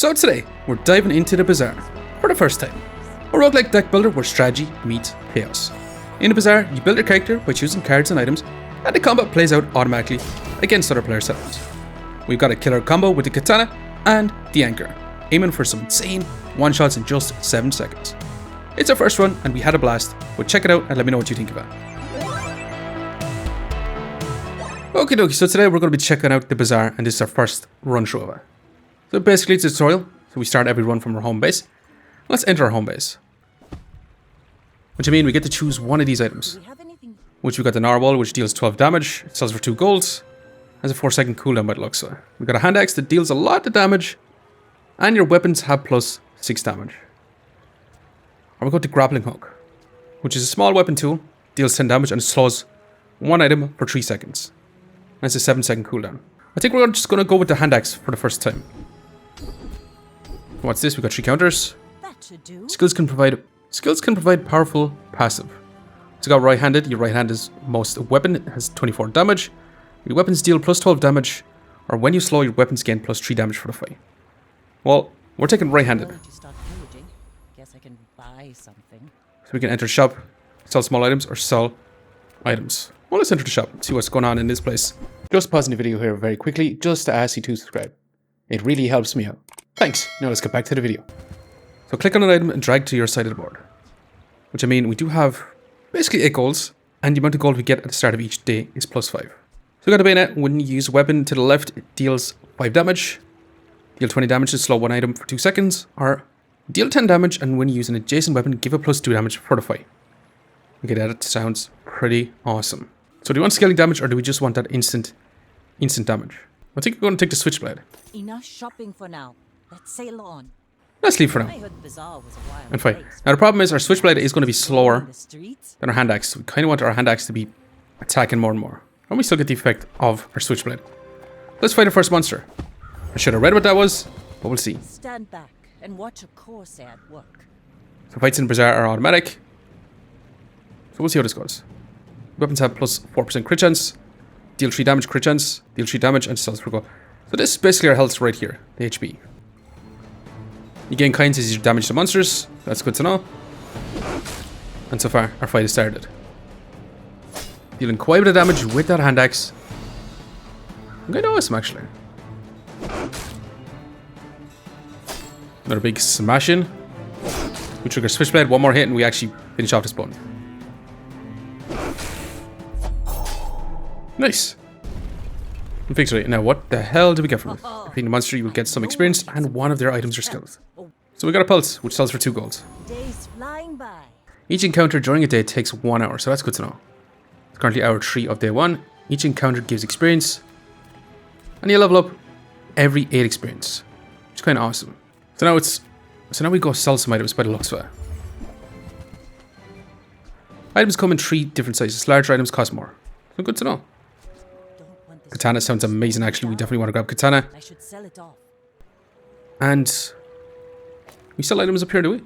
So today, we're diving into the Bazaar for the first time. A roguelike deck builder where strategy meets chaos. In the Bazaar, you build your character by choosing cards and items, and the combat plays out automatically against other player setups. We've got a killer combo with the Katana and the Anchor, aiming for some insane one-shots in just 7 seconds. It's our first run and we had a blast, but check it out and let me know what you think of it. Okie dokie, so today we're going to be checking out the Bazaar and this is our first run through of it. So basically it's a tutorial, so we start every run from our home base. Let's enter our home base. Which I mean we get to choose one of these items. Which we got the narwhal, which deals 12 damage, sells for 2 golds, has a 4-second cooldown by the looks of it. We got a hand axe that deals a lot of damage, and your weapons have plus 6 damage. And we got the grappling hook, which is a small weapon tool, deals 10 damage and slows one item for 3 seconds. And it's a 7-second cooldown. I think we're just going to go with the hand axe for the first time. What's this? We got 3 counters. That should do. Skills can provide powerful passive. So got right-handed. Your right hand is most weapon. It has 24 damage. Your weapons deal plus 12 damage, or when you slow, your weapons gain plus 3 damage for the fight. Well, we're taking right-handed. Guess I can buy something. So we can enter shop, sell small items, or sell items. Well, let's enter the shop, see what's going on in this place. Just pausing the video here very quickly, just to ask you to subscribe. It really helps me out. Thanks. Now let's get back to the video. So click on an item and drag to your side of the board. Which I mean, we do have basically 8 golds, and the amount of gold we get at the start of each day is plus 5. So we got a bayonet. When you use a weapon to the left, it deals 5 damage. Deal 20 damage to slow one item for 2 seconds, or deal 10 damage, and when you use an adjacent weapon, give a plus 2 damage for the fight. Okay, that sounds pretty awesome. So do you want scaling damage, or do we just want that instant damage? I think we're going to take the switchblade. Enough shopping for now. Let's sail on. Let's leave for now. I heard Bazaar was a wild And fight. place. Now the problem is our switchblade is going to be slower In the streets? than our hand axe. We kind of want our hand axe to be attacking more and more. And we still get the effect of our switchblade. Let's fight our first monster. I should have read what that was, but we'll see. Stand back and watch a corsair at work. So fights in Bazaar are automatic. So we'll see how this goes. Weapons have plus 4% crit chance. Deal 3 damage, crit chance. Deal 3 damage and sells for gold. So this is basically our health right here, the HP. You gain kinds as you damage the monsters. That's good to know. And so far, our fight has started. Dealing quite a bit of damage with that hand axe. Kind of awesome, actually. Another big smash in. We trigger switchblade, one more hit, and we actually finish off this button. Nice. Victory. Now, what the hell do we get from it? Defeating the monster, you will get some experience and one of their items or skills. So we got a pulse, which sells for 2 golds. Days flying by. Each encounter during a day takes 1 hour, so that's good to know. It's currently hour 3 of day 1. Each encounter gives experience, and you level up every 8 experience, which is kind of awesome. So now we go sell some items by the looks of it. Items come in 3 different sizes. Larger items cost more, so good to know. Katana sounds amazing, actually. We definitely want to grab Katana. I should sell it off. And we sell items up here, do we?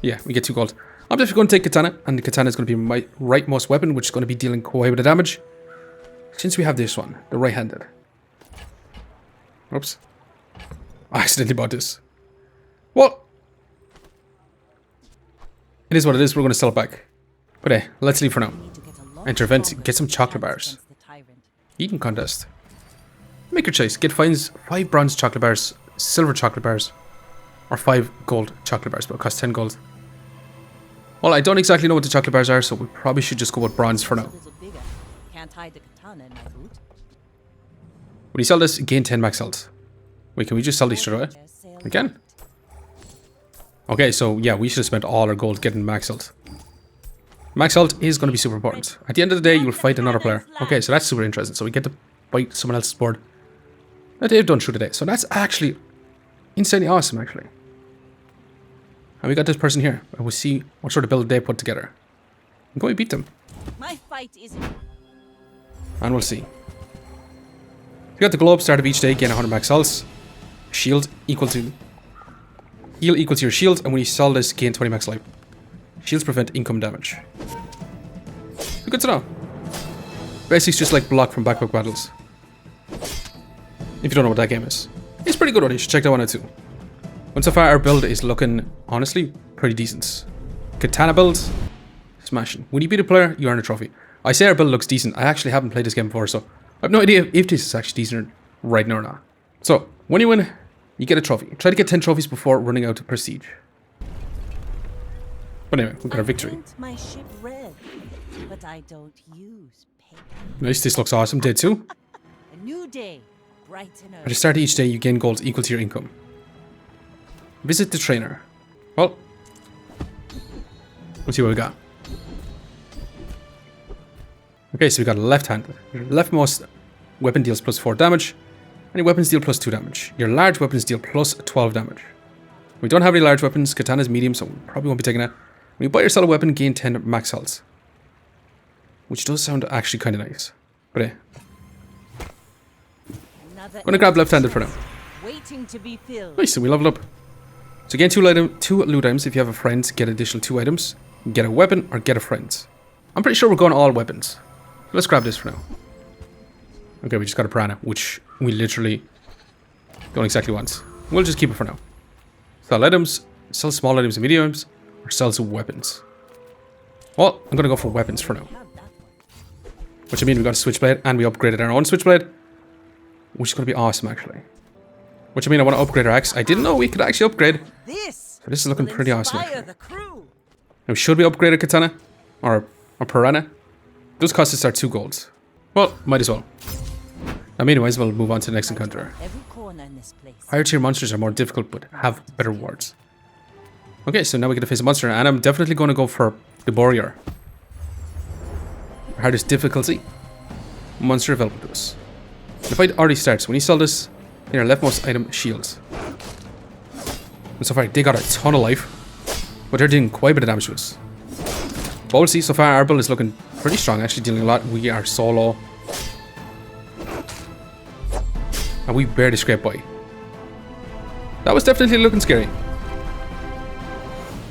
Yeah, we get 2 gold. I'm definitely going to take Katana, and the Katana is going to be my rightmost weapon, which is going to be dealing quite a bit of damage. Since we have this one, the right-handed. Oops. I accidentally bought this. Well, it is what it is. We're going to sell it back. But hey, let's leave for now. Enter event, get some chocolate bars. Eating contest. Make your choice. Get 5 bronze chocolate bars, silver chocolate bars, or 5 gold chocolate bars, but it costs 10 gold. Well, I don't exactly know what the chocolate bars are, so we probably should just go with bronze for now. Can't hide the katana in my boot. When you sell this, gain 10 max health. Wait, can we just sell these straight away? We can. Okay, so yeah, we should have spent all our gold getting max health. Max health is going to be super important. At the end of the day, you will fight another player. Okay, so that's super interesting. So we get to fight someone else's board that they've done through the day. So that's actually insanely awesome, actually. And we got this person here. And we'll see what sort of build they put together. I'm going to beat them. My fight isn't. And we'll see. You got the glow up, start of each day, gain 100 max health. Shield equal to... Heal equal to your shield, and when you sell this, gain 20 max life. Shields prevent income damage. Good to know. Basically, it's just like block from backbook battles. If you don't know what that game is. It's pretty good one, you should check that one out too. But so far, our build is looking, honestly, pretty decent. Katana build, smashing. When you beat a player, you earn a trophy. I say our build looks decent. I actually haven't played this game before, so I have no idea if this is actually decent right now or not. So, when you win, you get a trophy. Try to get 10 trophies before running out of prestige. But anyway, we got our victory. My ship red, but I don't use paint. Nice, this looks awesome. Day 2. A new day, bright and At early. the start of each day, you gain gold equal to your income. Visit the trainer. Well, let's see what we got. Okay, so we got a left-handed. Your leftmost weapon deals plus 4 damage, and your weapons deal plus 2 damage. Your large weapons deal plus 12 damage. We don't have any large weapons. Katana's medium, so we probably won't be taking that. When you buy or sell a weapon, gain 10 max health. Which does sound actually kind of nice. But hey, I'm gonna grab left-handed for now. Waiting to be filled. Nice, so we level up. So gain 2 loot items. If you have a friend, get additional 2 items. Get a weapon or get a friend. I'm pretty sure we're going all weapons. Let's grab this for now. Okay, we just got a piranha, which we literally don't exactly want. We'll just keep it for now. Sell items, sell small items and medium items, or sell some weapons. Well, I'm gonna go for weapons for now. Which I mean, we got a switchblade and we upgraded our own switchblade, which is gonna be awesome actually. Which I mean, I want to upgrade our axe. I didn't know we could actually upgrade. So this is looking pretty awesome actually. Now, should we upgrade a katana or a piranha? Those cost us our 2 golds. Well, might as well. I mean, might as well move on to the next encounter. Higher tier monsters are more difficult but have better rewards. Okay, so now we get to face a monster, and I'm definitely going to go for the warrior. Hardest difficulty monster available to us. The fight already starts. When you sell this, then your leftmost item shields. And so far, they got a ton of life, but they're doing quite a bit of damage to us. But we'll see. So far, our build is looking pretty strong, actually dealing a lot. We are solo. And we barely scraped by. That was definitely looking scary.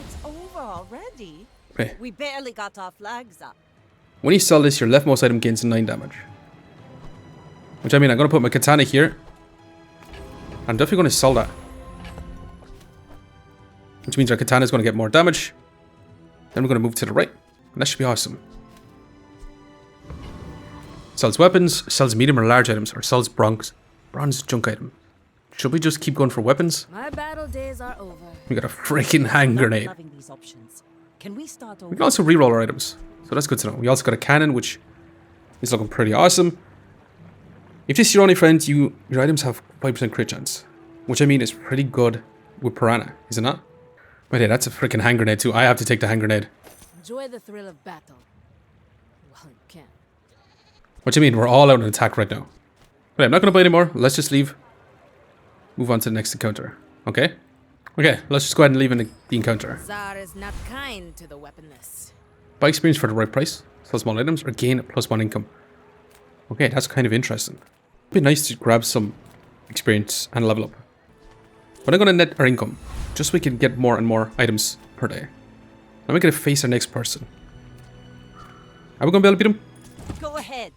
It's over already. Okay. We barely got our flags up. When you sell this, your leftmost item gains 9 damage. Which I mean, I'm going to put my katana here. I'm definitely going to sell that. Which means our katana is going to get more damage. Then we're going to move to the right. And that should be awesome. Sells weapons, sells medium or large items, or sells bronze junk item. Should we just keep going for weapons? My battle days are over. We got a freaking hand grenade. Loving these options. Can we start over? We can also reroll our items. So that's good to know. We also got a cannon, which is looking pretty awesome. If this is your only friend, your items have 5% crit chance. Which I mean is pretty good with piranha, is it not? Wait, yeah, that's a freaking hand grenade too. I have to take the hand grenade. Enjoy the thrill of battle. Well, you can. What do you mean? We're all out on attack right now. Wait, I'm not going to play anymore. Let's just leave. Move on to the next encounter. Okay? Okay, let's just go ahead and leave in the encounter. Bazaar is not kind to the weaponless. Buy experience for the right price. Sell small items or gain +1 income. Okay, that's kind of interesting. It'd be nice to grab some experience and level up. But I'm going to net our income. Just so we can get more and more items per day. Now we're going to face our next person. Are we going to be able to beat him? Go ahead.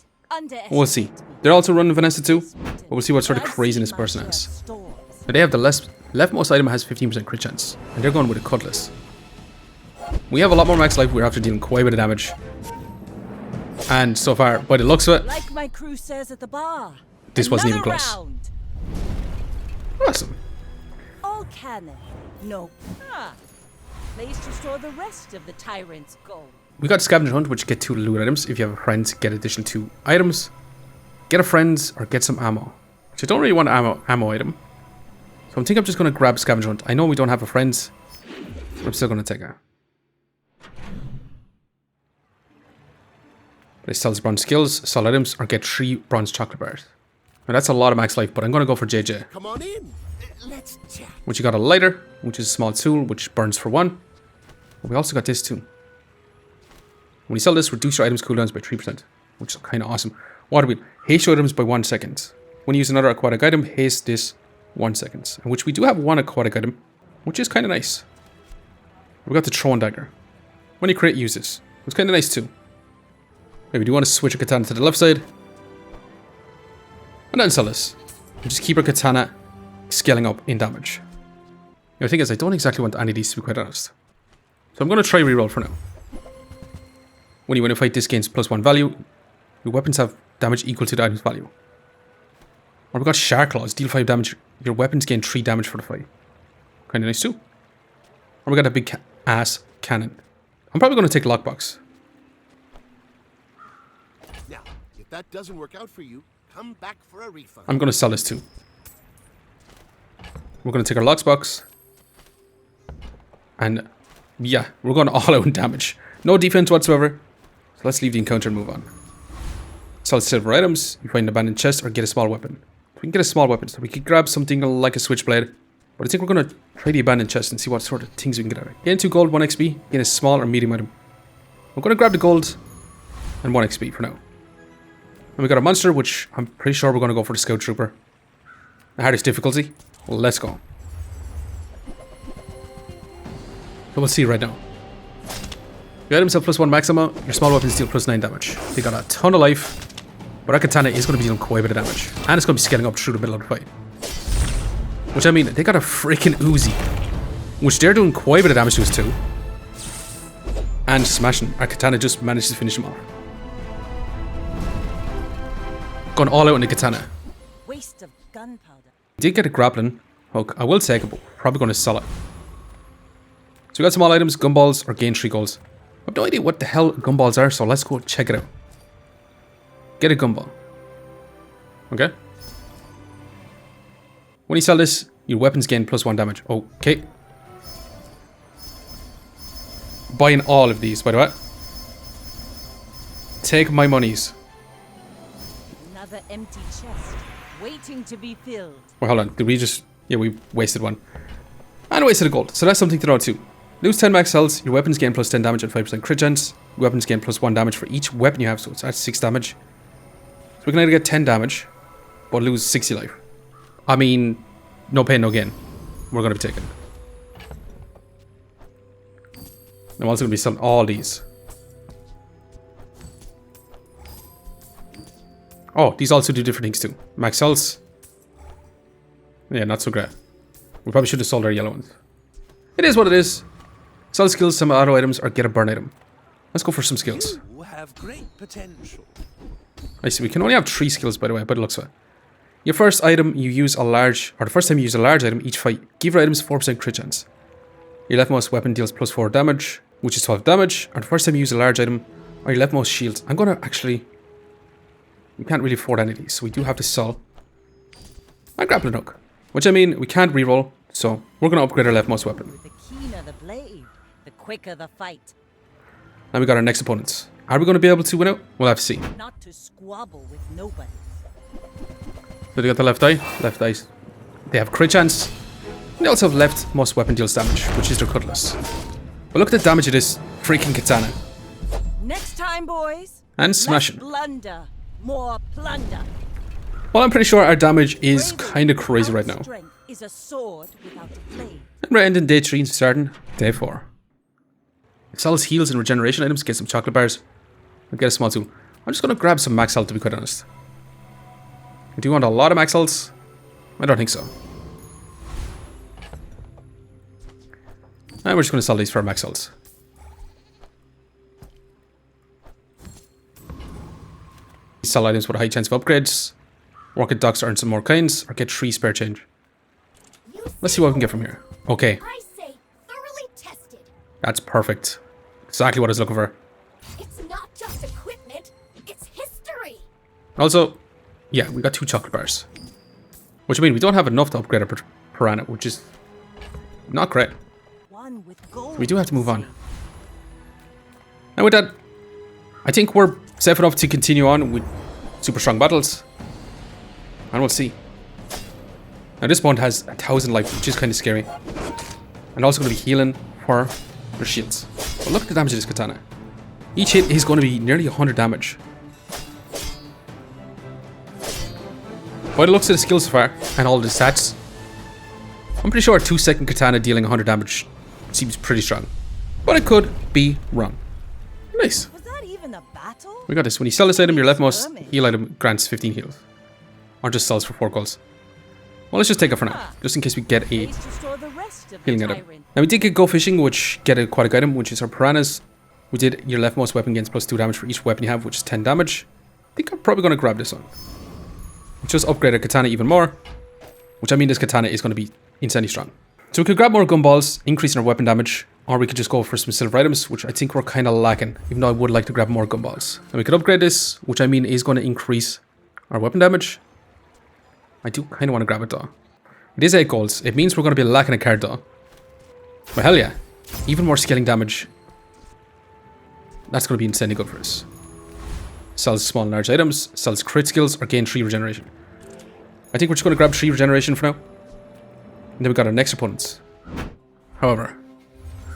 We'll see. They're also running Vanessa too. But we'll see what sort of craziness person has. Now they have the leftmost item has 15% crit chance. And they're going with a cutlass. We have a lot more max life. We're after dealing quite a bit of damage. And so far, by the looks of it, like my crew says at the bar, this wasn't even close. Round. Awesome. All cannon. No. Place to store the rest of the tyrant's gold. We got scavenger hunt, which get 2 loot items. If you have a friend, get additional 2 items. Get a friend or get some ammo. Which I don't really want an ammo item. So I think I'm just going to grab scavenger hunt. I know we don't have a friend, but I'm still going to take it. It sells bronze skills, sell items, or get 3 bronze chocolate bars. Now that's a lot of max life, but I'm going to go for JJ. Come on in. Let's chat. Which you got a lighter, which is a small tool, which burns for 1. But we also got this too. When you sell this, reduce your items cooldowns by 3%, which is kind of awesome. Water wheel, haste your items by 1 second. When you use another aquatic item, haste this 1 second. Which we do have 1 aquatic item, which is kind of nice. We got the throwing dagger. When you create, use this. It's kind of nice too. Maybe do you want to switch a katana to the left side? And then sell this. And just keep our katana scaling up in damage. The thing is, I don't exactly want any of these, to be quite honest. So I'm going to try reroll for now. When you win a fight, this gains +1 value. Your weapons have damage equal to the item's value. Or we got Shark Claws. Deal 5 damage. Your weapons gain 3 damage for the fight. Kind of nice too. Or we got a big ass cannon. I'm probably going to take Lockbox. Now, if that doesn't work out for you, come back for a refund. I'm going to sell this too. We're going to take our Lockbox. And yeah, we're going all out in damage. No defense whatsoever. So let's leave the encounter and move on. Sell silver items. You find an abandoned chest or get a small weapon. We can get a small weapon. So we could grab something like a switchblade. But I think we're going to try the abandoned chest and see what sort of things we can get out of it. Gain 2 gold, 1 XP. Gain a small or medium item. We're going to grab the gold and 1 XP for now. And we got a monster, which I'm pretty sure we're going to go for the scout trooper. The hardest difficulty. Well, let's go. So we'll see right now. Your items have +1 max ammo. Your small weapons deal +9 damage. They got a ton of life. But our katana is going to be dealing quite a bit of damage. And it's going to be scaling up through the middle of the fight. Which I mean, they got a freaking Uzi. Which they're doing quite a bit of damage to us too. And smashing. Our katana just managed to finish him off. Going all out in the katana. Waste of gunpowder. Did get a grappling hook. I will take it, but we're probably going to sell it. So we got small items, gumballs, or gain 3 golds. I have no idea what the hell gumballs are, so let's go check it out. Get a gumball. Okay. When you sell this, your weapons gain +1 damage. Okay. Buying all of these, by the way. Take my monies. Another empty chest, waiting to be filled. Well, hold on. Did we just... Yeah, we wasted one. And wasted a gold. So that's something to know too. Lose 10 max health. Your weapons gain +10 damage and 5% crit chance. Your weapons gain +1 damage for each weapon you have. So that's 6 damage. So we can either get 10 damage, but lose 60 life. I mean, no pain, no gain. We're going to be taking. I'm also going to be selling all these. Oh, these also do different things too. Max health. Yeah, not so great. We probably should have sold our yellow ones. It is what it is. Sell skills, some auto items, or get a burn item. Let's go for some skills. You have great potential. I see, we can only have 3 skills, by the way, but it looks fine. Your first item, you use a large, or the first time you use a large item each fight, give your items 4% crit chance. Your leftmost weapon deals +4 damage, which is 12 damage, or the first time you use a large item, or your leftmost shield. I'm gonna actually... We can't really afford any of these, so we do have to sell. And grappling hook. Which I mean, we can't reroll, so we're gonna upgrade our leftmost weapon. The keener the blade, the quicker the fight. Now we got our next opponents. Are we gonna be able to win out? We'll have to see. Not to squabble with nobody. So they got the left eye. Left eyes. They have crit chance. They also have leftmost weapon deals damage, which is their cutlass. But look at the damage of this freaking katana. Next time, boys. And smashing. Less blunder, more plunder. Well, I'm pretty sure our damage is kind of crazy right now. Strength is a sword without a blade. And we're ending day 3 and starting day 4. It sells heals and regeneration items, get some chocolate bars, and get a small tool. I'm just going to grab some max health, to be quite honest. Do you want a lot of max health? I don't think so. And we're just going to sell these for max health. Sell items with a high chance of upgrades. Work at docks to earn some more coins, or get 3 spare change. Let's see what we can get from here. Okay. I say thoroughly tested. That's perfect. Exactly what I was looking for. It's not just equipment, it's history. Also, yeah, we got 2 chocolate bars. Which I mean, we don't have enough to upgrade our piranha, which is not great. One with gold. We do have to move on. And with that, I think we're safe enough to continue on with super strong battles. And we'll see. Now this one has 1,000 life, which is kind of scary. And also going to be healing for their shields. But look at the damage of this katana. Each hit is going to be nearly 100 damage. By the looks of the skills so far, and all the stats, I'm pretty sure a 2-second katana dealing 100 damage seems pretty strong. But I could be wrong. Nice. Was that even a battle? We got this. When you sell this item, your leftmost heal item grants 15 heals. Or just sells for 4 golds. Well, let's just take it for now. Just in case we get a rest of the Healing item. tyrant. Now we did get go fishing, which get an aquatic item, which is our piranhas. We did your leftmost weapon gains +2 damage for each weapon you have, which is 10 damage. I think I'm probably going to grab this one. Just upgrade our katana even more. Which I mean, this katana is going to be insanely strong. So we could grab more gumballs, increasing our weapon damage. Or we could just go for some silver items, which I think we're kind of lacking. Even though I would like to grab more gumballs. And we could upgrade this, which I mean is going to increase our weapon damage. I do kind of want to grab it though. It is 8 golds. It means we're going to be lacking a card though. But hell yeah. Even more scaling damage. That's going to be insanely good for us. Sells small and large items. Sells crit skills or gain 3 regeneration. I think we're just going to grab 3 regeneration for now. And then we got our next opponents. However,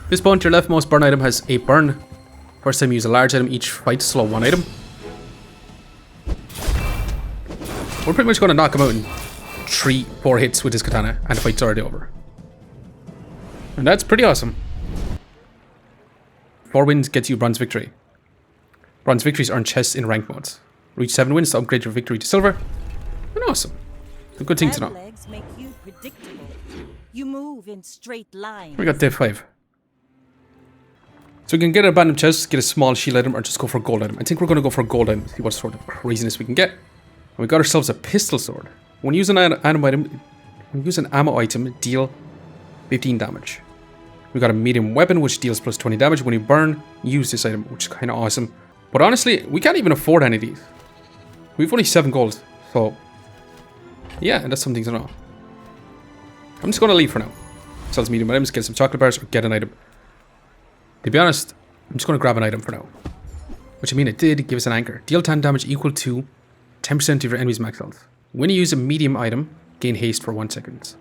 this opponent, your leftmost burn item has 8 burn. First time you use a large item each fight to slow 1 item. We're pretty much going to knock him out in 3-4 hits with this katana, and the fight's already over. And that's pretty awesome. 4 wins gets you bronze victory. Bronze victories earn chests in rank modes. Reach 7 wins to upgrade your victory to silver. And awesome. A good thing to know. Legs make you predictable. You move in straight lines. We got day 5. So we can get an abandoned chest, get a small shield item, or just go for a gold item. I think we're going to go for a gold item, see what sort of craziness we can get. And we got ourselves a pistol sword. When you use an ammo item, deal 15 damage. We got a medium weapon, which deals +20 damage. When you burn, use this item, which is kind of awesome. But honestly, we can't even afford any of these. We've only 7 gold, so yeah, and that's something to know. I'm just going to leave for now. Sells medium items, get some chocolate bars, or get an item. To be honest, I'm just going to grab an item for now. Which I mean, it did give us an anchor. Deal 10 damage equal to 10% of your enemy's max health. When you use a medium item, gain haste for 1 second.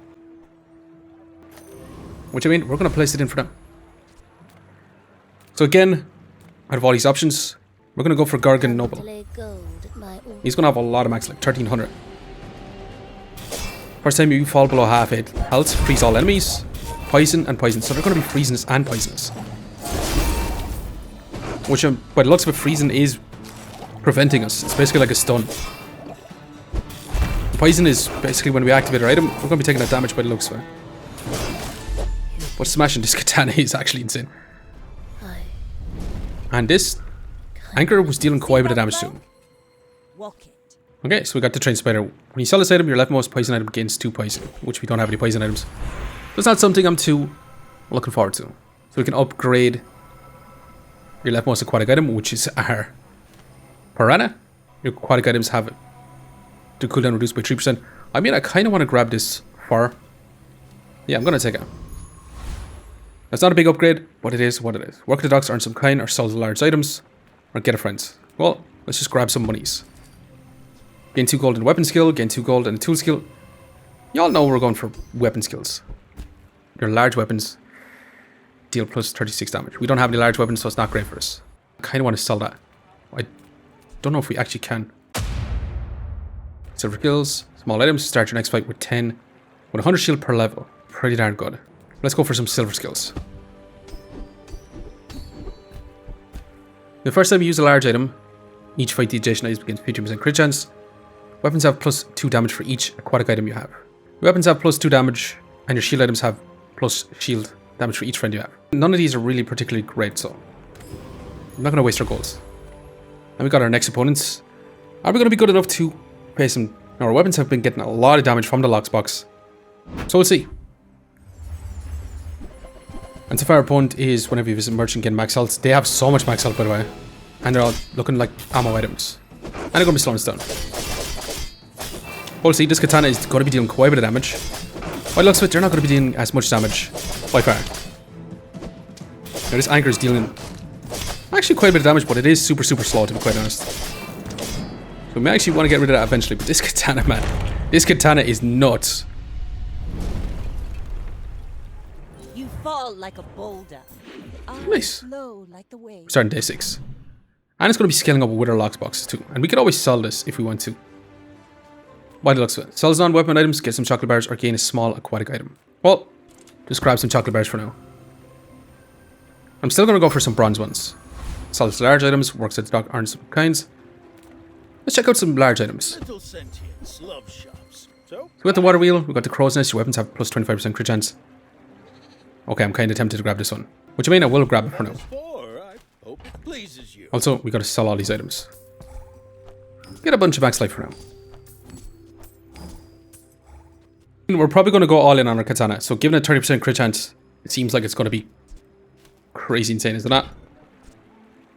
Which I mean, we're going to place it in for now. So again, out of all these options, we're going to go for Gargan Noble. He's going to have a lot of max, like 1300. First time you fall below half health, freeze all enemies. Poison and poison. So they're going to be freezing and poisonous. Which, by the looks of it, freezing is preventing us. It's basically like a stun. Poison is basically when we activate our item, we're going to be taking that damage by the looks of it. But smashing this katana is actually insane. And this anchor was dealing quite a bit of damage to him. Okay, so we got the train spider. When you sell this item, your leftmost poison item gains 2 poison, which we don't have any poison items. That's not something I'm too looking forward to. So we can upgrade your leftmost aquatic item, which is our piranha. Your aquatic items have the cooldown reduced by 3%. I mean, I kind of want to grab this for... Yeah, I'm going to take it. It's not a big upgrade, but it is what it is. Work at the docks, earn some coin, or sell the large items, or get a friend. Well, let's just grab some monies. Gain 2 gold in weapon skill, gain 2 gold in a tool skill. Y'all know we're going for weapon skills. Your large weapons deal +36 damage. We don't have any large weapons, so it's not great for us. I kind of want to sell that. I don't know if we actually can. Silver kills, small items. Start your next fight with 10, with 100 shield per level. Pretty darn good. Let's go for some silver skills. The first time you use a large item, each fight the adjacent items begins 50% crit chance. Weapons have +2 damage for each aquatic item you have. Your weapons have +2 damage, and your shield items have plus shield damage for each friend you have. None of these are really particularly great, so I'm not going to waste our golds. And we got our next opponents. Are we going to be good enough to face them? Now, our weapons have been getting a lot of damage from the locks box, so we'll see. And so far, our opponent is, whenever you visit merchant, get max health. They have so much max health, by the way, and they're all looking like ammo items, and they're going to be slowing us down. We'll see. This katana is going to be dealing quite a bit of damage. By the looks of it, they're not going to be dealing as much damage by far. Now, this anchor is dealing actually quite a bit of damage, but it is super slow, to be quite honest. So we may actually want to get rid of that eventually, but this katana, man, this katana is nuts. You fall like a boulder. Nice. Slow like the wave. Starting day 6. And it's going to be scaling up with our locks boxes too. And we could always sell this if we want to. By the looks of it. Sells non-weapon items, get some chocolate bars, or gain a small aquatic item. Well, just grab some chocolate bars for now. I'm still going to go for some bronze ones. Sells large items, works at the dock, earns some kinds. Let's check out some large items. Little sentience love shops. So we got the water wheel, we got the crow's nest. Your weapons have +25% crit chance. Okay, I'm kind of tempted to grab this one. Which I mean I will grab it for now. I hope it pleases you. Also, we got to sell all these items. Get a bunch of max life for now. We're probably going to go all in on our katana. So given a 30% crit chance, it seems like it's going to be crazy insane, isn't it?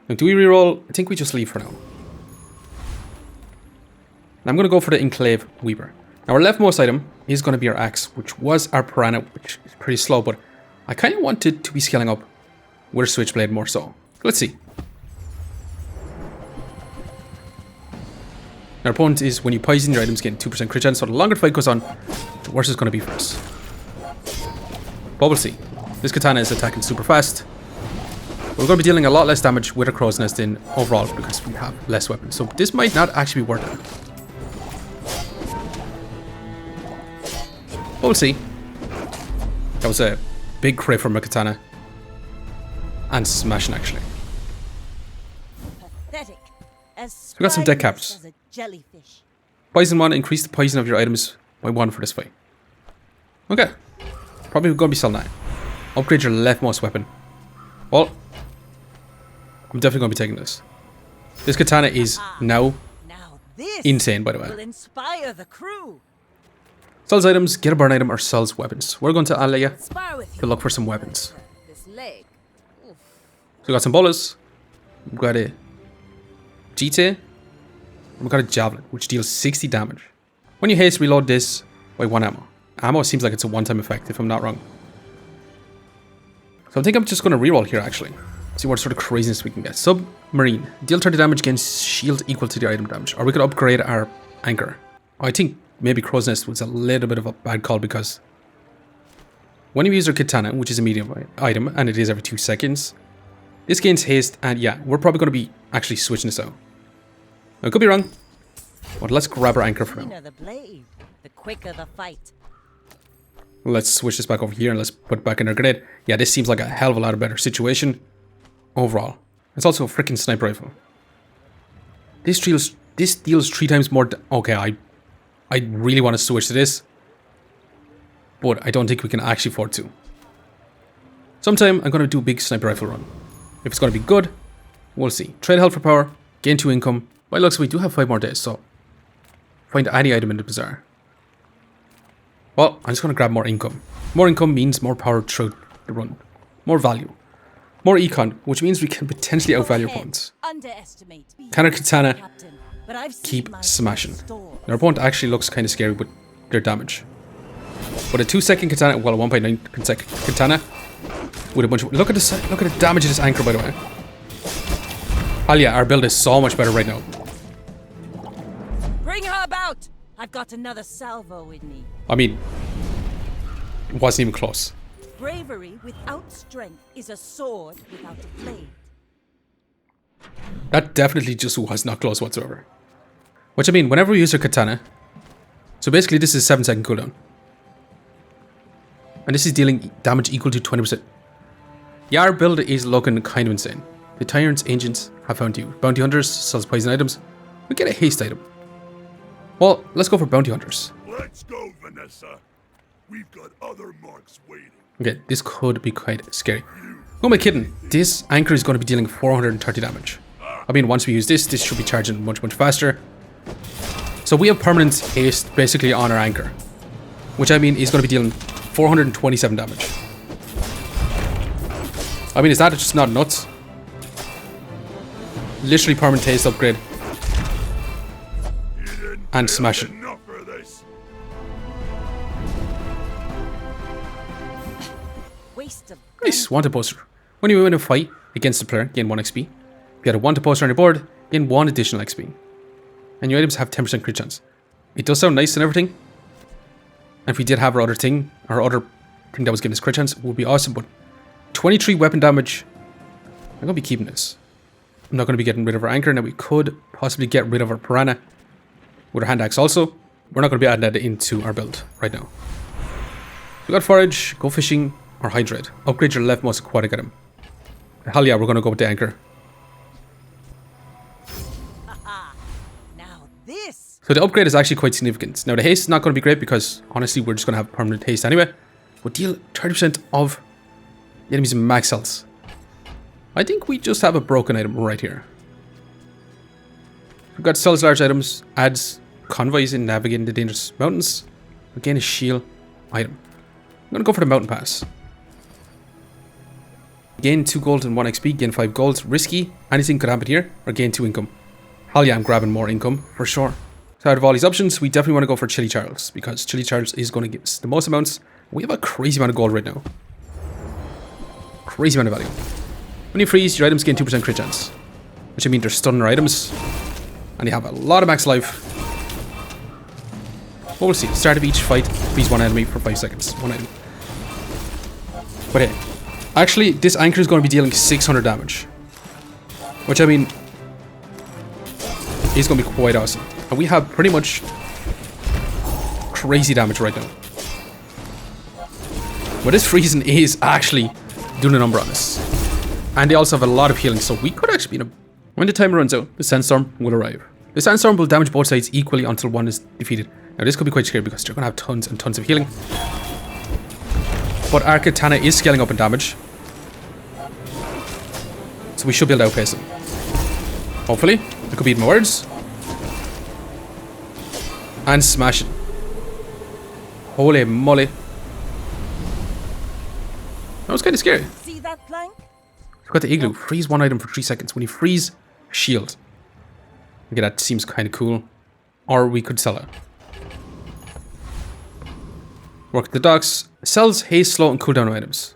Now, do we reroll? I think we just leave for now. And I'm going to go for the Enclave Weaver. Now, our leftmost item is going to be our axe, which was our piranha, which is pretty slow, but I kind of wanted to be scaling up with a switchblade more so. Let's see. Our opponent is when you poison your items, gain 2% crit chance, so the longer the fight goes on, the worse it's going to be for us. But we'll see. This katana is attacking super fast. We're going to be dealing a lot less damage with a crow's nest in overall because we have less weapons. So this might not actually be worth it. But we'll see. That was a big crit from a katana. And smashing actually. Pathetic. As We got some deck caps. spineless as a jellyfish. Poison 1, increase the poison of your items by 1 for this fight. Okay. Probably going to be selling that. Upgrade your leftmost weapon. Well, I'm definitely going to be taking this. This katana is now Now this insane, by the will way. inspire the crew. Sells items, get a burn item, or sells weapons. We're going to Alaya Spar with to you. look for some weapons. This leg. Oof. So we got some bolas. We've got a GT. And we've got a javelin, which deals 60 damage. When you haste, reload this by 1 ammo. Ammo seems like it's a one-time effect, if I'm not wrong. So I think I'm just going to reroll here, actually. See what sort of craziness we can get. Submarine. Deal 30 damage against shield equal to the item damage. Or we could upgrade our anchor. I think maybe Crow's Nest was a little bit of a bad call because when you use your katana, which is a medium item, and it is every 2 seconds, this gains haste, and yeah, we're probably going to be actually switching this out. Now, I could be wrong, but let's grab our anchor for now. The blade, the quicker the fight. Let's switch this back over here and let's put it back in our grenade. Yeah, this seems like a hell of a lot of better situation overall. It's also a freaking sniper rifle. This deals 3 times more. Okay, I really want to switch to this, but I don't think we can actually afford to. Sometime I'm going to do a big sniper rifle run. If it's going to be good, we'll see. Trade health for power, gain 2 income. By looks, we do have 5 more days, so find any item in the bazaar. Well, I'm just going to grab more income. More income means more power through the run. More value. More econ, which means we can potentially outvalue opponents. Underestimate me, Can our katana Captain, but I've seen keep my smashing? store. Our opponent actually looks kind of scary with their damage. But a 2-second katana, well, a 1.9 second katana with a bunch of... Look at the damage of this anchor, by the way. Oh yeah, our build is so much better right now. Bring her about. I've got another salvo in me. I mean, it wasn't even close. Bravery without strength is a sword without a blade. That definitely just was not close whatsoever. Which I mean, whenever we use our katana, so basically this is a 7-second cooldown. And this is dealing damage equal to 20%. Yeah, our build is looking kind of insane. The Tyrant's agents have found you. Bounty Hunters sells poison items. We get a haste item. Well, let's go for Bounty Hunters. Let's go, Vanessa. We've got other marks waiting. Okay, this could be quite scary. Who am I kidding? This anchor is going to be dealing 430 damage. I mean, once we use this should be charging much, much faster. So we have permanent haste basically on our anchor, which I mean is going to be dealing 427 damage. I mean, is that just not nuts? Literally permanent haste upgrade. And smash it. Enough of this. Waste of Nice, wanted poster. When you win a fight against a player, gain 1 XP. If you had a wanted poster on your board, gain 1 additional XP. And your items have 10% crit chance. It does sound nice and everything. And if we did have our other thing that was giving us crit chance, it would be awesome, but 23 weapon damage. I'm gonna be keeping this. I'm not gonna be getting rid of our anchor. Now we could possibly get rid of our piranha with our hand axe also. We're not gonna be adding that into our build right now. We got forage, go fishing, or hydrate. Upgrade your leftmost aquatic item. Hell yeah, we're gonna go with the anchor. now this. So the upgrade is actually quite significant. Now the haste is not going to be great because honestly we're just going to have permanent haste anyway. But deal 30% of The enemy's max health. I think we just have a broken item right here. We've got sells large items, adds convoys in navigating the dangerous mountains. Again, a shield item. I'm gonna go for the mountain pass. Gain 2 gold and 1 XP, gain 5 gold. Risky. Anything could happen here, or gain 2 income. Hell yeah, I'm grabbing more income, for sure. So out of all these options, we definitely want to go for Chili Charles, because Chili Charles is going to give us the most amounts. We have a crazy amount of gold right now. Crazy amount of value. When you freeze, your items gain 2% crit chance. Which I mean they're stunner items. And you have a lot of max life. Well, we'll see. Start of each fight, freeze one enemy for 5 seconds. One item. But hey, actually, this anchor is going to be dealing 600 damage. Which I mean, is going to be quite awesome. And we have pretty much crazy damage right now. But this freezing is actually doing a number on us. And they also have a lot of healing, so we could actually be in a... When the timer runs out, the sandstorm will arrive. The sandstorm will damage both sides equally until one is defeated. Now this could be quite scary because they're going to have tons and tons of healing. But our Katana is scaling up in damage. So we should be able to outpace them. Hopefully. I could be eating my words. And smash it. Holy moly. That was kind of scary. See that plank? We've got the igloo. Freeze one item for 3 seconds. When you freeze, shield. Okay, that seems kind of cool. Or we could sell it. Work at the docks. Sells haste, slow, and cooldown items.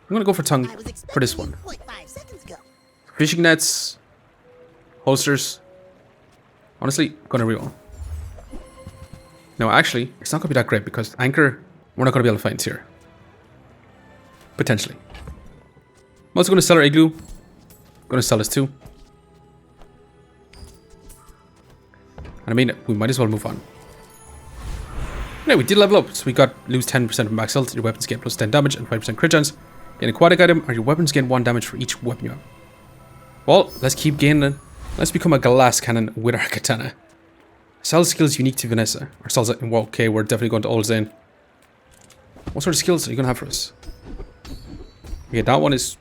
I'm gonna go for tongue for this one. Fishing nets. Holsters. Honestly, gonna reroll. No, actually, it's not gonna be that great because anchor, we're not gonna be able to find here. Potentially. I'm also gonna sell our igloo. Gonna sell this too. And I mean, we might as well move on. Yeah, we did level up, so we got lose 10% of max health. Your weapons gain plus 10 damage and 5% crit chance. Gain aquatic item, or your weapons gain 1 damage for each weapon you have. Well, let's keep gaining. Let's become a glass cannon with our katana. Sell skills unique to Vanessa. Or sells it in well, okay, we're definitely going to Old Zane. What sort of skills are you gonna have for us? Okay, that one is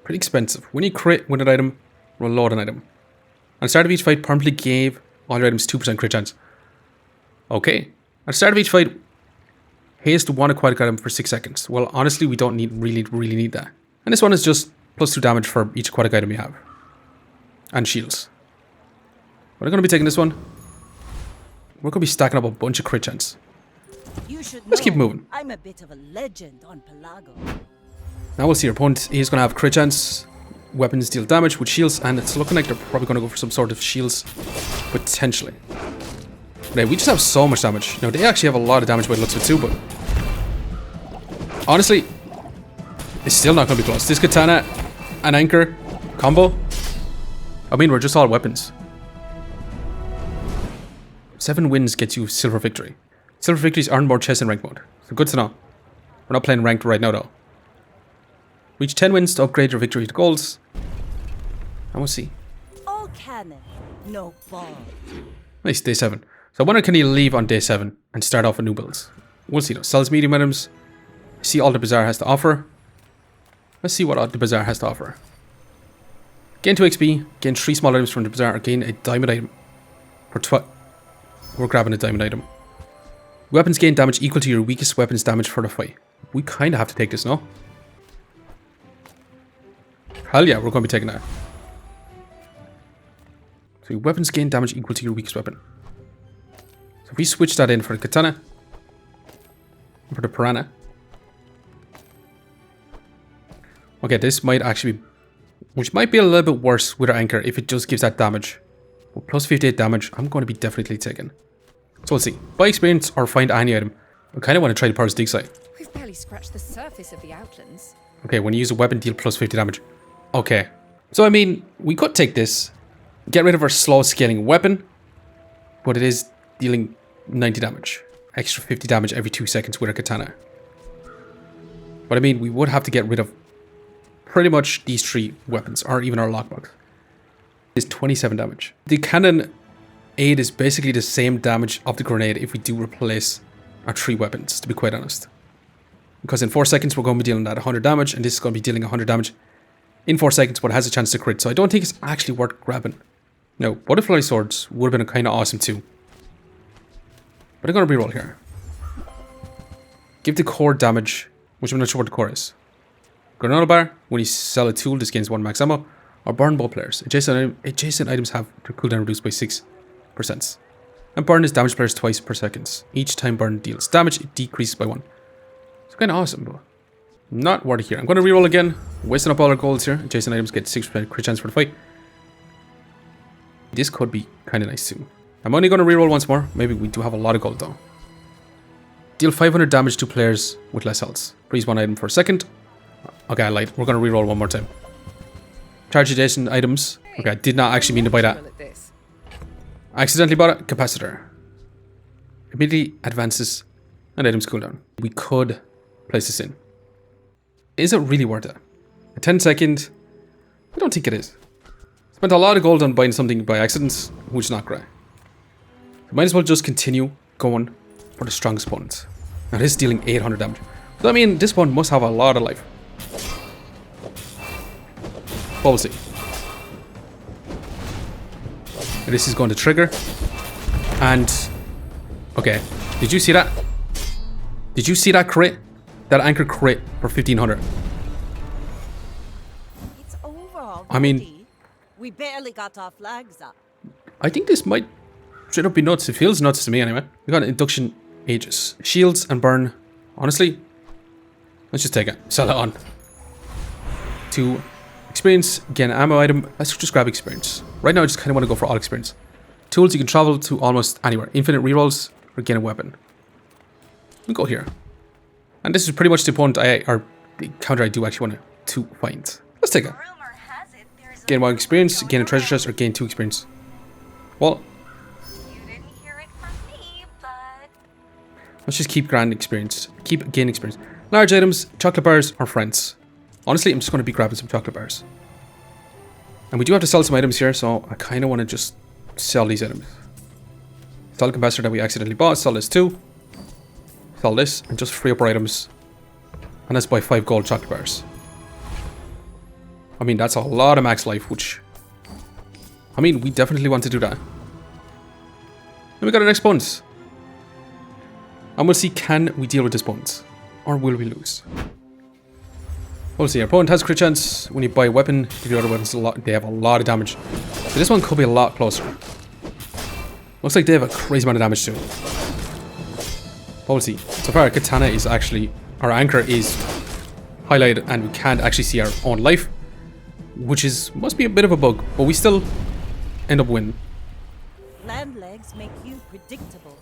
pretty expensive. When you crit with an item, reload an item. At the start of each fight, permanently gave all your items 2% crit chance. Okay. At the start of each fight, haste 1 aquatic item for 6 seconds. Well, honestly, we don't really need that. And this one is just plus 2 damage for each aquatic item you have. And shields. We're going to be taking this one. We're going to be stacking up a bunch of crit chance. You should Let's keep know, moving. I'm a bit of a legend on Pelago. Now we'll see. Your opponent is going to have crit chance. Weapons deal damage with shields. And it's looking like they're probably going to go for some sort of shields. Potentially. Right, we just have so much damage. Now, they actually have a lot of damage by the looks of it too, but... honestly, it's still not going to be close. This Katana and Anchor combo... I mean, we're just all weapons. 7 wins gets you silver victory. Silver victories aren't more chess in ranked mode. So good to know. We're not playing ranked right now, though. Reach 10 wins to upgrade your victory to golds. And we'll see. All cannon, no ball. Nice, day 7. So I wonder, can he leave on day 7 and start off with new builds? We'll see though. Sells medium items. See all the Bazaar has to offer. Let's see what the Bazaar has to offer. Gain 2 XP. Gain 3 small items from the Bazaar. Or gain a diamond item. For we're grabbing a diamond item. Weapons gain damage equal to your weakest weapon's damage for the fight. We kind of have to take this, no? Hell yeah, we're going to be taking that. So your weapons gain damage equal to your weakest weapon. So if we switch that in for the Katana, for the Piranha. Okay, this might actually be, which might be a little bit worse with our Anchor if it just gives that damage. But plus 58 damage, I'm going to be definitely taking. So we'll see. Buy experience or find any item. I kind of want to try the Powers Dig site. We've barely scratched the surface of the outlands. Okay, when you use a weapon, deal plus 50 damage. Okay. So I mean, we could take this, get rid of our slow scaling weapon, but it is dealing 90 damage. Extra 50 damage every 2 seconds with a Katana. But I mean, we would have to get rid of pretty much these 3 weapons, or even our lockbox. It's 27 damage. The cannon aid is basically the same damage of the grenade if we do replace our 3 weapons, to be quite honest. because in 4 seconds we're going to be dealing that 100 damage, and this is going to be dealing 100 damage in 4 seconds, but it has a chance to crit. So I don't think it's actually worth grabbing. No, butterfly swords would have been kind of awesome too. But I'm going to reroll here. Give the core damage, which I'm not sure what the core is. Granola bar, when you sell a tool, this gains 1 max ammo. Or burn bow players. Adjacent items have their cooldown reduced by 6%. And burn is damage players twice per second. Each time burn deals damage, it decreases by 1. It's kind of awesome, but not worth it here. I'm going to reroll again, wasting up all our golds here. Adjacent items get 6% crit chance for the fight. This could be kind of nice too. I'm only going to reroll once more. Maybe we do have a lot of gold though. Deal 500 damage to players with less health. Freeze 1 item for a second. Okay, I lied. We're going to reroll one more time. Charge adjacent items. Okay, I did not actually mean to buy that. I accidentally bought a capacitor. Immediately advances an item's cooldown. We could place this in. Is it really worth it? A 10-second? I don't think it is. Spent a lot of gold on buying something by accident, which is not great. So might as well just continue going for the strongest opponent. Now this is dealing 800 damage. So I mean, this one must have a lot of life. But we'll see. This is going to trigger. And okay, did you see that? Did you see that crit? That anchor crit for 1500. It's over already. I mean, we barely got our flags up. I think this might straight up be nuts. It feels nuts to me anyway. We got induction ages. Shields and burn. Honestly, let's just take it. Sell it on. To experience, again, ammo item. Let's just grab experience. Right now I just kind of want to go for all experience. Tools, you can travel to almost anywhere. Infinite rerolls or gain a weapon. We'll go here. And this is pretty much the opponent or the counter I do actually want to find. Let's take it. Gain 1 experience, gain a treasure chest, or gain 2 experience. Well, You didn't hear it from me, but let's just keep grand experience. Keep gain experience. Large items, chocolate bars, or friends. Honestly, I'm just going to be grabbing some chocolate bars. And we do have to sell some items here, so I kind of want to just sell these items. Sell the capacitor that we accidentally bought, sell this too. Sell this, and just free up our items. And let's buy 5 gold chocolate bars. I mean, that's a lot of max life, which... I mean, we definitely want to do that. Then we got our next bonus. And we'll see, can we deal with this bonus? Or will we lose? We'll see. Our opponent has crit chance. When you buy a weapon, give your other weapons a lot. They have a lot of damage. So this one could be a lot closer. Looks like they have a crazy amount of damage too. But we'll see. So far, our katana is actually... Our anchor is highlighted and we can't actually see our own life. Which is... must be a bit of a bug. But we still end up winning. Land legs make you predictable.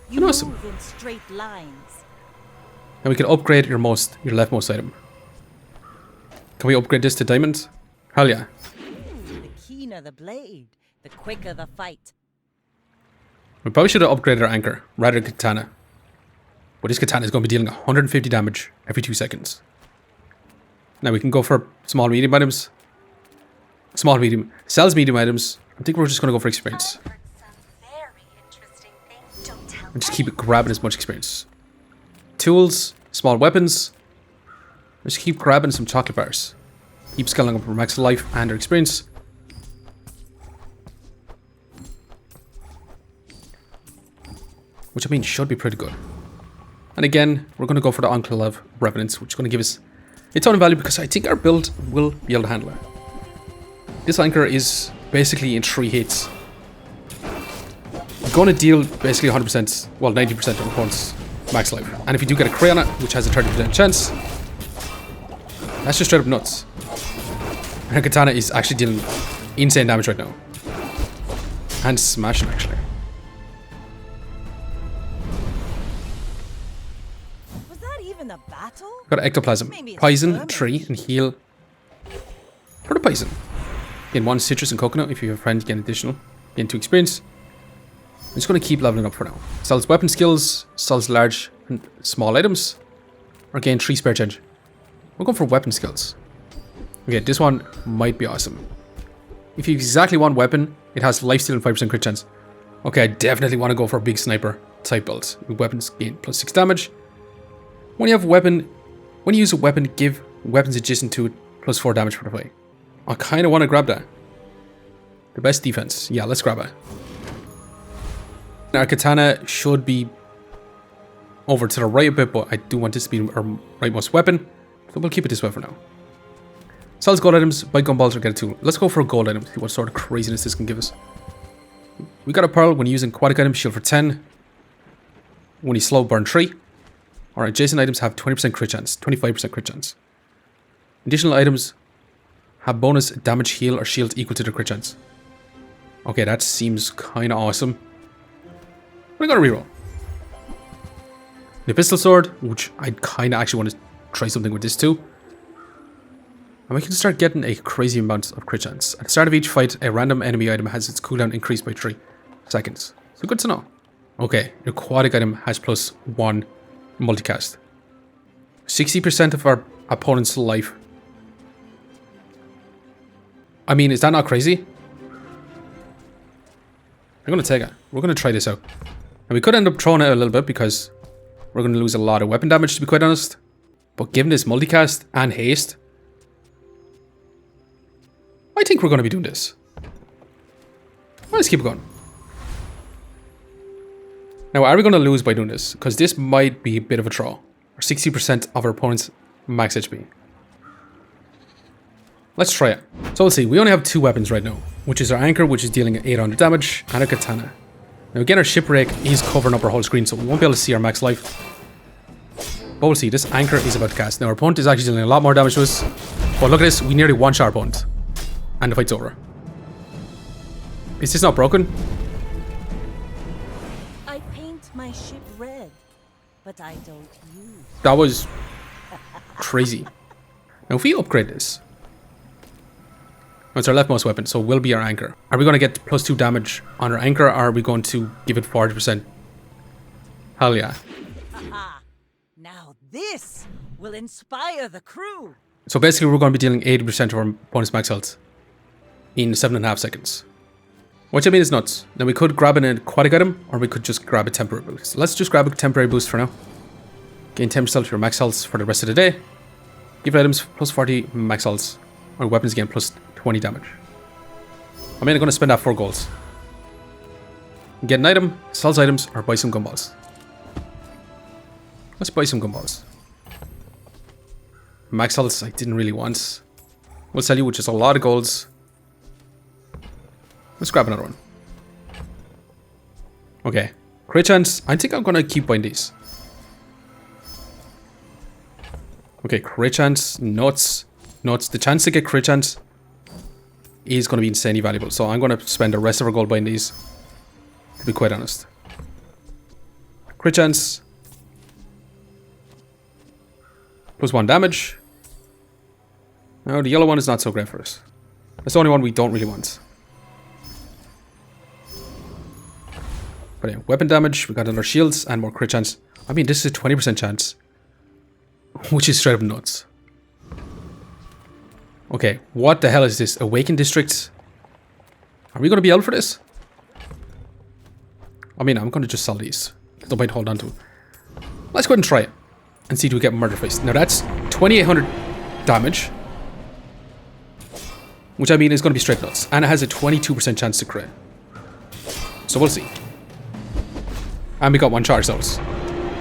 And You move awesome. in straight lines. And we can upgrade your leftmost item. Can we upgrade this to diamond? Hell yeah. The keener the blade, the quicker the fight. We probably should have upgraded our anchor rather than katana. But this katana is going to be dealing 150 damage every 2 seconds. Now we can go for small medium items. Small medium. Sells medium items. I think we're just going to go for experience. I've heard some very interesting things. Don't tell And just keep grabbing as much experience. Tools. Small weapons. Just keep grabbing some chocolate bars. Keep scaling up our max life and our experience. Which I mean should be pretty good. And again, we're going to go for the Enclave Revenants, which is going to give us a ton of value because I think our build will be able to handle it. This anchor is basically in 3 hits. We're going to deal basically 100%, well 90% of opponent's max life. And if you do get a crit on it, which has a 30% chance, that's just straight up nuts. And katana is actually dealing insane damage right now. And smashing actually. Was that even a battle? Got ectoplasm. Maybe it's Poison, skirmish. tree, and heal. For the poison. Gain 1 citrus and coconut. If you have a friend, gain additional. Gain 2 experience. I'm just going to keep leveling up for now. Sells weapon skills, sells large and small items, or gain 3 spare change. We're going for weapon skills. Okay, this one might be awesome. If you exactly want weapon, it has lifesteal and 5% crit chance. Okay, I definitely want to go for a big sniper type build. With weapons gain +6 damage. When you have a weapon, When you use a weapon, give weapons adjacent to it plus 4 damage for the fight. I kind of want to grab that. The best defense. Yeah, let's grab it. Our katana should be over to the right a bit, but I do want this to be our rightmost weapon. So we'll keep it this way for now. Sells gold items, buy gumballs or get a tool. Let's go for a gold item, see what sort of craziness this can give us. We got a pearl when using aquatic items, shield for 10. When you slow, burn 3. Our adjacent items have 20% crit chance, 25% crit chance. Additional items have bonus damage, heal, or shield equal to the crit chance. Okay, that seems kind of awesome. We're gonna reroll. The pistol sword, which I kind of actually want to try something with this too. And we can start getting a crazy amount of crit chance. At the start of each fight, a random enemy item has its cooldown increased by 3 seconds. So good to know. Okay, the aquatic item has plus 1 multicast. 60% of our opponent's life. I mean, is that not crazy? I'm going to take it. We're going to try this out. And we could end up throwing it a little bit because we're going to lose a lot of weapon damage, to be quite honest. But given this multicast and haste, I think we're going to be doing this. Let's keep going. Now, are we going to lose by doing this? Because this might be a bit of a throw. Or 60% of our opponent's max HP. Let's try it. So let's see, we only have 2 weapons right now, which is our anchor, which is dealing 800 damage, and a katana. Now again, our shipwreck is covering up our whole screen, so we won't be able to see our max life. But we'll see, this anchor is about to cast. Now our opponent is actually dealing a lot more damage to us. But look at this, we nearly one-shot our opponent. And the fight's over. Is this not broken? I paint my ship red, but I don't use. That was crazy. Now if we upgrade this, it's our leftmost weapon, so it will be our anchor. Are we going to get plus 2 damage on our anchor, or are we going to give it 40%? Hell yeah. Aha! Now this will inspire the crew. So basically we're going to be dealing 80% of our opponent's max health in 7.5 seconds. Which I mean is nuts. Now we could grab an aquatic item, or we could just grab a temporary boost. Let's just grab a temporary boost for now. Gain 10% of your max health for the rest of the day. Give items plus 40 max health. Or weapons again plus 20 damage. I mean, I'm going to spend that 4 golds. Get an item, sells items, or buy some gumballs. Let's buy some gumballs. Max health I didn't really want. We'll sell you, which is a lot of golds. Let's grab another one. Okay. Crit chance. I think I'm going to keep buying these. Okay, crit chance. Nuts. Nuts. The chance to get crit chance is going to be insanely valuable. So I'm going to spend the rest of our gold buying these. To be quite honest. Crit chance. Plus 1 damage. Now the yellow one is not so great for us. That's the only one we don't really want. But yeah, weapon damage. We got another shields and more crit chance. I mean, this is a 20% chance. Which is straight up nuts. Okay, what the hell is this? Awakened districts? Are we going to be able for this? I mean, I'm going to just sell these. No point hold on to it. Let's go ahead and try it. And see if we get murder face. Now that's 2800 damage. Which I mean is going to be straight nuts. And it has a 22% chance to crit. So we'll see. And we got 1 charge those.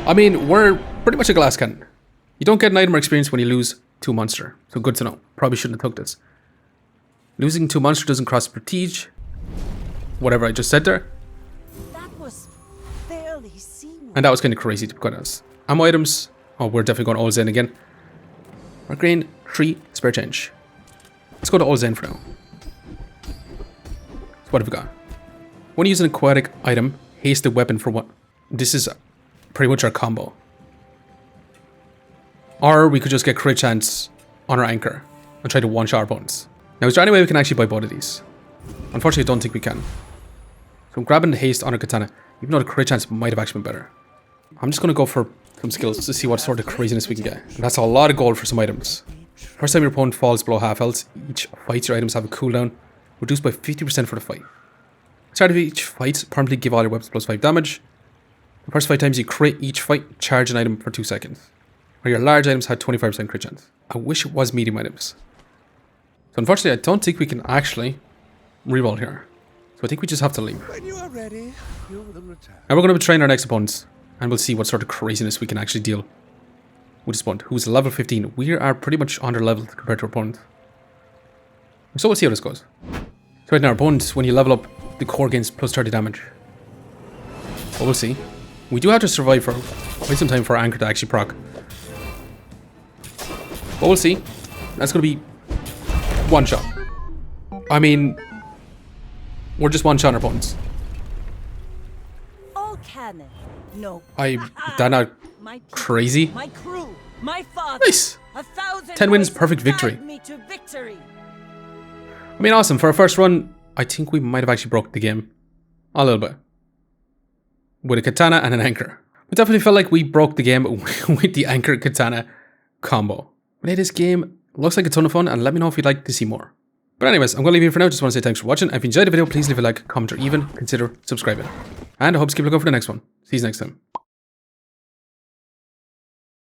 I mean, we're pretty much a glass cannon. You don't get an item or experience when you lose 2 monster. So good to know. Probably shouldn't have took this. Losing 2 monster doesn't cross prestige. Whatever I just said there. That was fairly seamless. And that was kind of crazy to be quite honest. Ammo items. Oh, we're definitely going all Zen again. Our grain, 3 spare change. Let's go to all Zen for now. So what have we got? When you use an aquatic item, haste the weapon for what? This is pretty much our combo. Or we could just get crit chance on our anchor and try to one-shot our opponents. Now, is there any way we can actually buy both of these? Unfortunately, I don't think we can. So I'm grabbing the haste on our katana, even though the crit chance might have actually been better. I'm just going to go for some skills to see what sort of craziness we can get. And that's a lot of gold for some items. First time your opponent falls below half health, each fight your items have a cooldown, reduced by 50% for the fight. Start of each fight, permanently give all your weapons plus 5 damage. The first 5 times you crit each fight, charge an item for 2 seconds. or your large items had 25% crit chance. I wish it was medium items. So unfortunately, I don't think we can actually reroll here. So I think we just have to leave. When you are ready, you will return. And we're going to train our next opponents, and we'll see what sort of craziness we can actually deal with this opponent, who's level 15. We are pretty much under level compared to our opponent. So we'll see how this goes. So right now, our opponent, when you level up, the core gains plus 30 damage. But we'll see. We do have to survive for quite some time for Anchor to actually proc. But we'll see. That's going to be one shot. I mean, we're just one shot our opponents. All cannon. No. That not My people, crazy? My crew. My father. Nice. 1,000 10 wins, voices perfect victory. guide me to victory. I mean, awesome. For our first run, I think we might have actually broke the game. A little bit. With a Katana and an Anchor. We definitely felt like we broke the game with the Anchor Katana combo. But hey, this game looks like a ton of fun, and let me know if you'd like to see more. But anyways, I'm going to leave you for now. Just want to say thanks for watching. If you enjoyed the video, please leave a like, comment, or even consider subscribing. And I hope to keep looking for the next one. See you next time.